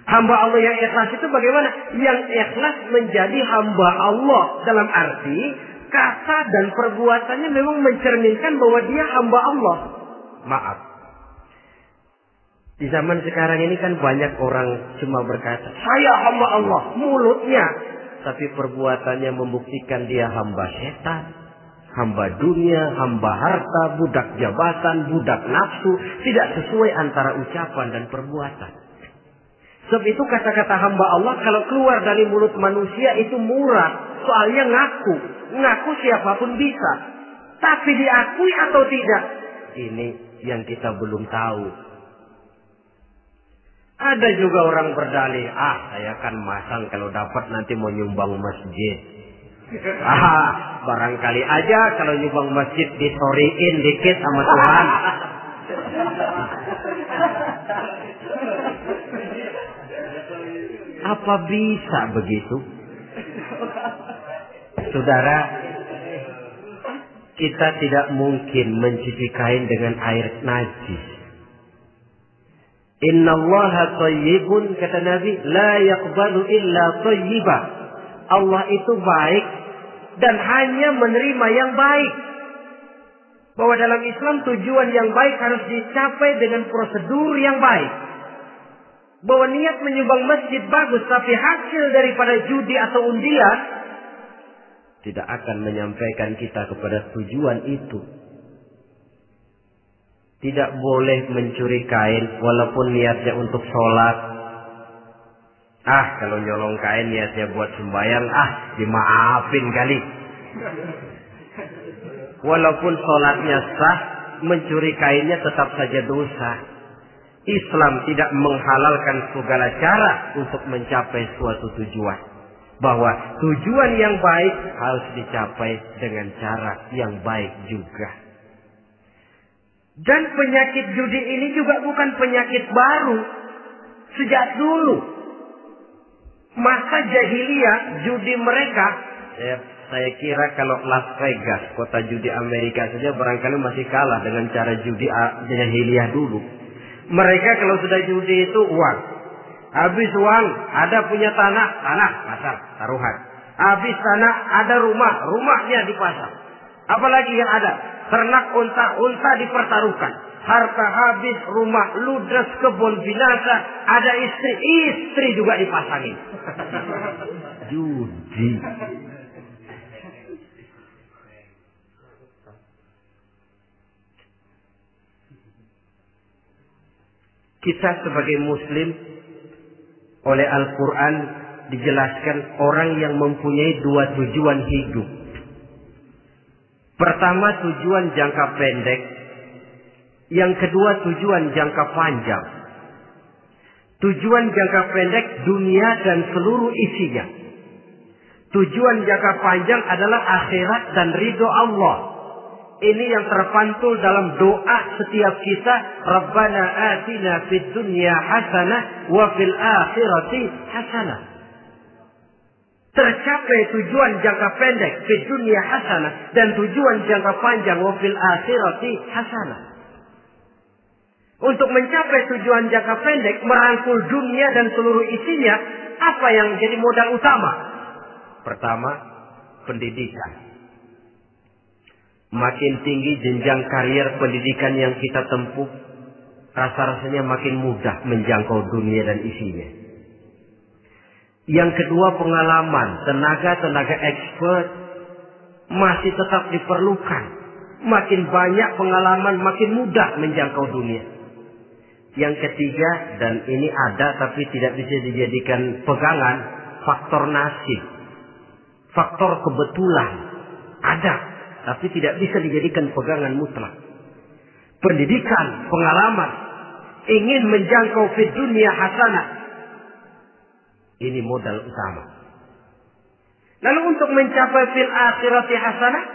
Hamba Allah yang ikhlas itu bagaimana? Yang ikhlas menjadi hamba Allah. Dalam arti kata dan perbuatannya memang mencerminkan bahwa dia hamba Allah. Maaf. Di zaman sekarang ini kan banyak orang cuma berkata, saya hamba Allah, mulutnya. Tapi perbuatannya membuktikan dia hamba setan, hamba dunia, hamba harta, budak jabatan, budak nafsu. Tidak sesuai antara ucapan dan perbuatan. Sebab itu kata-kata hamba Allah kalau keluar dari mulut manusia itu murah. Soalnya ngaku. Ngaku siapapun bisa. Tapi diakui atau tidak? Ini yang kita belum tahu. Ada juga orang berdalih, saya kan masang kalau dapat nanti mau nyumbang masjid. Barangkali aja kalau nyumbang masjid disoriin dikit sama Tuhan. Apa bisa begitu? Saudara, kita tidak mungkin mencuci kain dengan air najis. Innallaha thayyibun, kata Nabi, la yaqbalu illa thayyiba. Allah itu baik dan hanya menerima yang baik. Bahwa dalam Islam tujuan yang baik harus dicapai dengan prosedur yang baik. Bahwa niat menyumbang masjid bagus, tapi hasil daripada judi atau undian tidak akan menyampaikan kita kepada tujuan itu. Tidak boleh mencuri kain walaupun niatnya untuk sholat. Kalau nyolong kain niatnya buat sembahyang, dimaafin kali. Walaupun sholatnya sah, mencuri kainnya tetap saja dosa. Islam tidak menghalalkan segala cara untuk mencapai suatu tujuan. Bahwa tujuan yang baik harus dicapai dengan cara yang baik juga. Dan penyakit judi ini juga bukan penyakit baru. Sejak dulu. Masa jahiliyah judi mereka. Saya kira kalau Las Vegas, kota judi Amerika saja barangkali masih kalah dengan cara judi jahiliyah dulu. Mereka kalau sudah judi itu uang. Habis uang ada punya tanah pasar, taruhan. Habis tanah ada rumahnya dipasang. Apalagi yang ada? Ternak unta dipertaruhkan. Harta habis, rumah ludes, kebun binasa. Ada istri juga dipasangin. Judi. Kita sebagai muslim oleh Al-Quran dijelaskan orang yang mempunyai dua tujuan hidup. Pertama tujuan jangka pendek. Yang kedua tujuan jangka panjang. Tujuan jangka pendek dunia dan seluruh isinya. Tujuan jangka panjang adalah akhirat dan ridho Allah. Ini yang terpantul dalam doa setiap kita. Rabbana atina fid dunya hasanah wa fil akhirati hasanah. Tercapai tujuan jangka pendek fid dunya hasanah, dan tujuan jangka panjang wa fil akhirati hasanah. Untuk mencapai tujuan jangka pendek, merangkul dunia dan seluruh isinya, apa yang jadi modal utama? Pertama, pendidikan. Makin tinggi jenjang karier pendidikan yang kita tempuh, rasa-rasanya makin mudah menjangkau dunia dan isinya. Yang kedua, pengalaman. Tenaga expert masih tetap diperlukan. Makin banyak pengalaman, makin mudah menjangkau dunia. Yang ketiga, dan ini ada tapi tidak bisa dijadikan pegangan, faktor nasib. Faktor kebetulan. Ada. Tapi tidak bisa dijadikan pegangan mutlak. Pendidikan, pengalaman, ingin menjangkau fid dunya hasanah. Ini modal utama. Lalu untuk mencapai fil akhirati hasanah,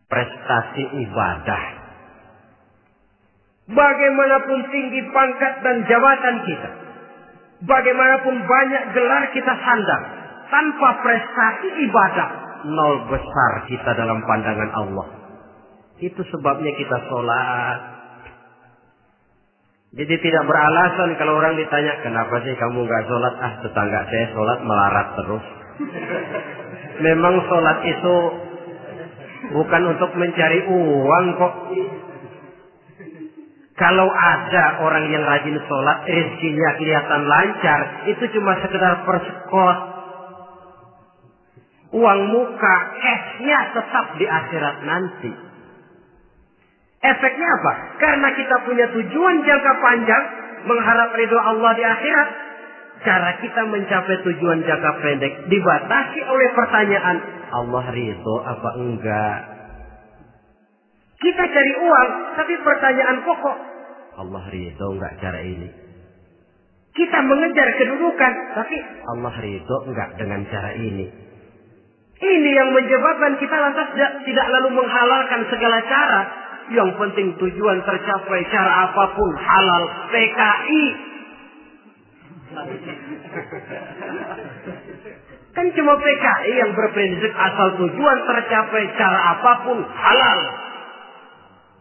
prestasi ibadah. Bagaimanapun tinggi pangkat dan jabatan kita, bagaimanapun banyak gelar kita sandang, tanpa prestasi ibadah, nol besar kita dalam pandangan Allah. Itu sebabnya kita sholat. Jadi tidak beralasan kalau orang ditanya, kenapa sih kamu gak sholat? Tetangga saya sholat melarat terus. Memang sholat itu bukan untuk mencari uang kok. Kalau ada orang yang rajin sholat, rezekinya kelihatan lancar, itu cuma sekedar persekot. Uang muka, cashnya tetap di akhirat nanti. Efeknya apa? Karena kita punya tujuan jangka panjang, mengharap ridho Allah di akhirat. Cara kita mencapai tujuan jangka pendek dibatasi oleh pertanyaan, Allah ridho apa enggak? Kita cari uang, tapi pertanyaan pokok, Allah ridho enggak cara ini? Kita mengejar kedudukan, tapi Allah ridho enggak dengan cara ini? Ini yang menyebabkan kita lantas tidak lalu menghalalkan segala cara. Yang penting tujuan tercapai cara apapun halal. PKI. Kan cuma PKI yang berprinsip asal tujuan tercapai cara apapun halal.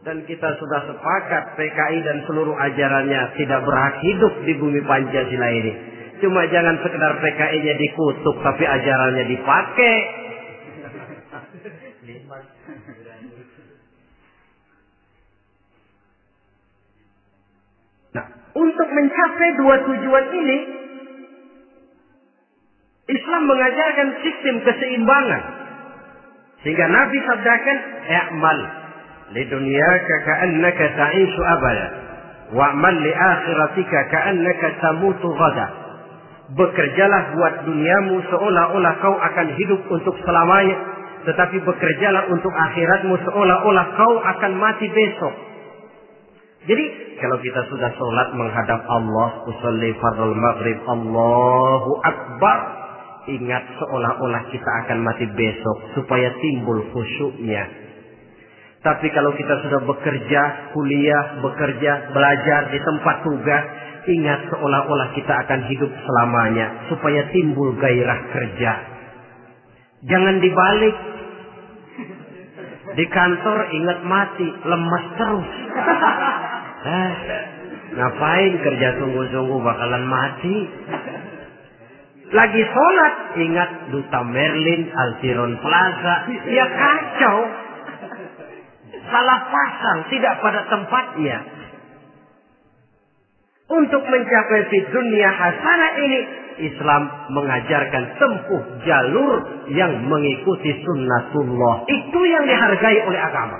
Dan kita sudah sepakat PKI dan seluruh ajarannya tidak berhak hidup di bumi Pancasila ini. Cuma jangan sekedar PKI-nya dikutuk tapi ajarannya dipakai. Nah, untuk mencapai dua tujuan ini, Islam mengajarkan sistem keseimbangan. Sehingga Nabi sabdakan, "I'mal li dunyaka ka'annaka ta'ishu abada, wa'mal li akhiratika ka'annaka tamutu ghada." Bekerjalah buat duniamu seolah-olah kau akan hidup untuk selamanya, tetapi bekerjalah untuk akhiratmu seolah-olah kau akan mati besok. Jadi kalau kita sudah sholat menghadap Allah, usolli fardhu maghrib, Allahu Akbar, ingat seolah-olah kita akan mati besok supaya timbul khusyuknya. Tapi kalau kita sudah bekerja, kuliah, belajar di tempat tugas, ingat seolah-olah kita akan hidup selamanya supaya timbul gairah kerja. Jangan dibalik. Di kantor ingat mati, lemas terus. Ngapain kerja sungguh-sungguh bakalan mati. Lagi sholat ingat Duta Merlin, Altiron Plaza, ya kacau. Salah pasang, tidak pada tempatnya. Untuk mencapai fid dunya hasanah ini, Islam mengajarkan tempuh jalur yang mengikuti sunnatullah. Itu yang dihargai oleh agama.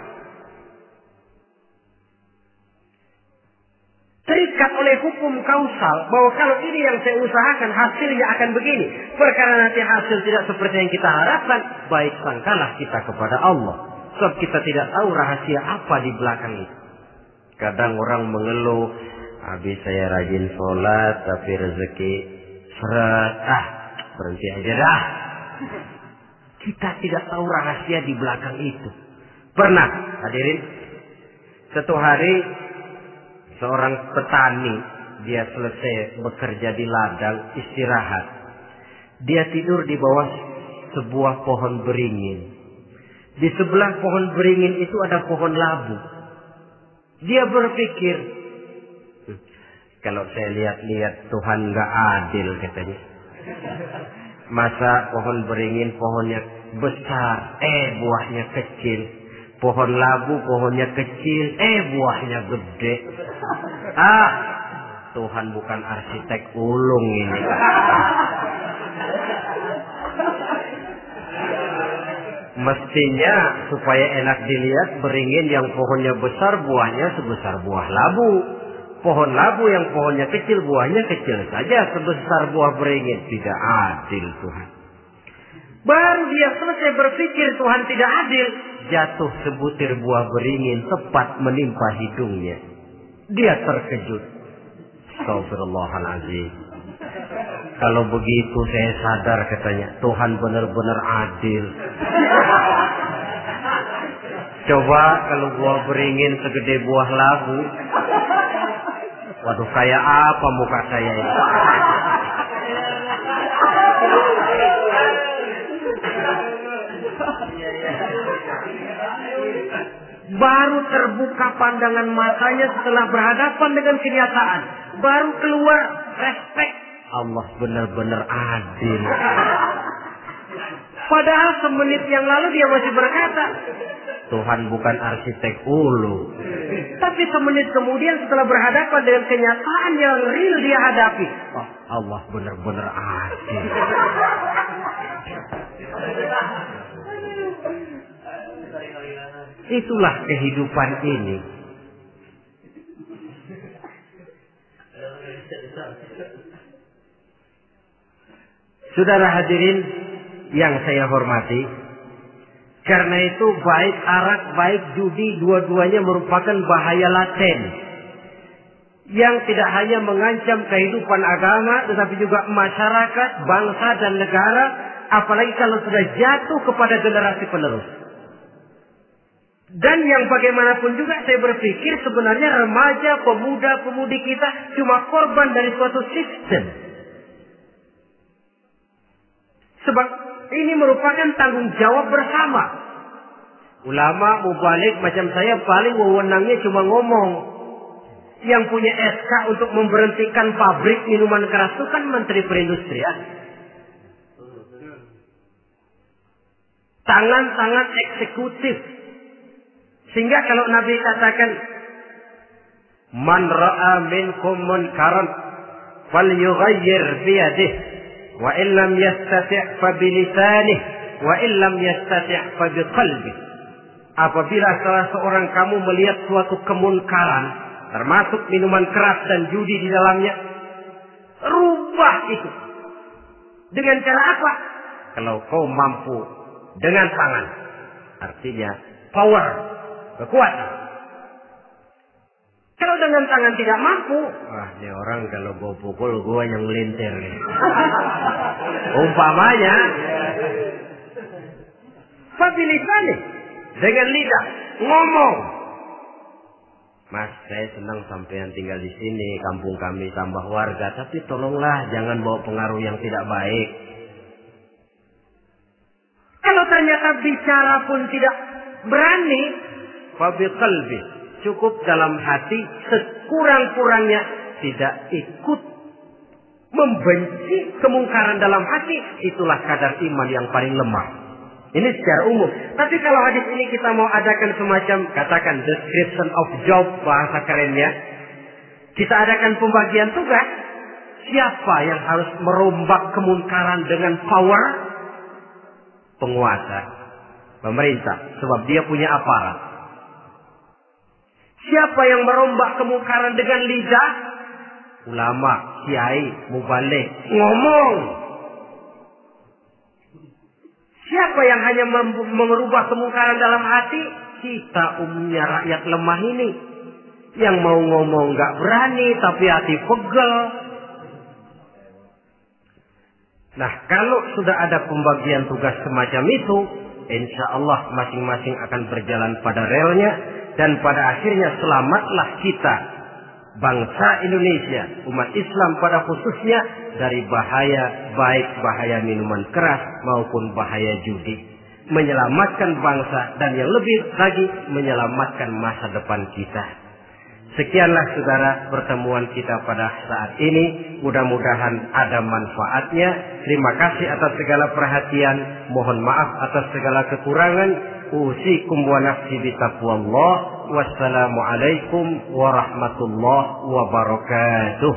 Terikat oleh hukum kausal bahwa kalau ini yang saya usahakan hasilnya akan begini. Perkara nanti hasil tidak seperti yang kita harapkan, baik sangkalah kita kepada Allah. Sebab kita tidak tahu rahasia apa di belakang itu. Kadang orang mengeluh, habis saya rajin sholat tapi rezeki seret, berhenti aja dah. Kita tidak tahu rahasia di belakang itu. Pernah, hadirin, satu hari seorang petani, dia selesai bekerja di ladang, istirahat. Dia tidur di bawah sebuah pohon beringin. Di sebelah pohon beringin itu ada pohon labu. Dia berpikir, kalau saya lihat-lihat Tuhan nggak adil katanya. Masa pohon beringin pohonnya besar, buahnya kecil. Pohon labu pohonnya kecil, buahnya gede. Tuhan bukan arsitek ulung ini. Mestinya supaya enak dilihat, beringin yang pohonnya besar buahnya sebesar buah labu. Pohon labu yang pohonnya kecil buahnya kecil saja sebesar buah beringin. Tidak adil Tuhan. Baru dia selesai berpikir Tuhan tidak adil, jatuh sebutir buah beringin tepat menimpa hidungnya. Dia terkejut. Astagfirullahaladzim. Kalau begitu saya sadar katanya, Tuhan benar-benar adil. Coba kalau buah beringin segede buah labu. Waduh, kayak apa muka saya ini? Baru terbuka pandangan matanya setelah berhadapan dengan kenyataan. Baru keluar respek. Allah benar-benar adil. Padahal semenit yang lalu dia masih berkata, Tuhan bukan arsitek ulu. Tapi semenit kemudian setelah berhadapan dengan kenyataan yang real dia hadapi, Allah benar-benar adil. Itulah kehidupan ini. Saudara hadirin yang saya hormati, karena itu baik arak, baik judi, dua-duanya merupakan bahaya laten yang tidak hanya mengancam kehidupan agama, tetapi juga masyarakat, bangsa dan negara, apalagi kalau sudah jatuh kepada generasi penerus. Dan yang bagaimanapun juga saya berpikir sebenarnya remaja, pemuda, pemudi kita cuma korban dari suatu sistem. Sebab ini merupakan tanggung jawab bersama. Ulama mubalik macam saya paling wewenangnya cuma ngomong. Yang punya SK untuk memberhentikan pabrik minuman keras itu kan Menteri Perindustrian. Tangan-tangan eksekutif. Sehingga kalau Nabi katakan, Man ra'a minkum munkaran falyughayyir biyadihi wa illam yastati' fa bilisanihi wa illam yastati' fa biqalbihi. Apabila salah seorang kamu melihat suatu kemunkaran, termasuk minuman keras dan judi di dalamnya, rubah itu. Dengan cara apa? Kalau kau mampu dengan tangan, artinya power, kekuatan. Kalau dengan tangan tidak mampu, ini orang kalau gue pukul gue yang melintir. Umpamanya, fabilisan nih, dengan lidah ngomong. Mas, saya senang sampean tinggal di sini, kampung kami tambah warga, tapi tolonglah jangan bawa pengaruh yang tidak baik. Kalau ternyata bicara pun tidak berani, fabiqalbi, cukup dalam hati, sekurang-kurangnya tidak ikut membenci kemungkaran dalam hati, itulah kadar iman yang paling lemah. Ini secara umum. Tapi kalau hadis ini kita mau adakan semacam, katakan description of job, bahasa kerennya, kita adakan pembagian tugas. Siapa yang harus merombak kemungkaran dengan power? Penguasa, pemerintah, sebab dia punya aparat. Siapa yang merombak kemungkaran dengan lidah? Ulama, kiai, mubalik, ngomong. Siapa yang hanya merubah kemungkaran dalam hati? Kita umumnya rakyat lemah ini. Yang mau ngomong gak berani, tapi hati pegel. Nah, kalau sudah ada pembagian tugas semacam itu, insya Allah masing-masing akan berjalan pada relnya, dan pada akhirnya selamatlah kita, bangsa Indonesia, umat Islam pada khususnya, dari bahaya, baik bahaya minuman keras maupun bahaya judi. Menyelamatkan bangsa dan yang lebih lagi menyelamatkan masa depan kita. Sekianlah saudara pertemuan kita pada saat ini. Mudah-mudahan ada manfaatnya. Terima kasih atas segala perhatian. Mohon maaf atas segala kekurangan. Usikum wa nafsi bitaqwallah. Wassalamualaikum warahmatullahi wabarakatuh.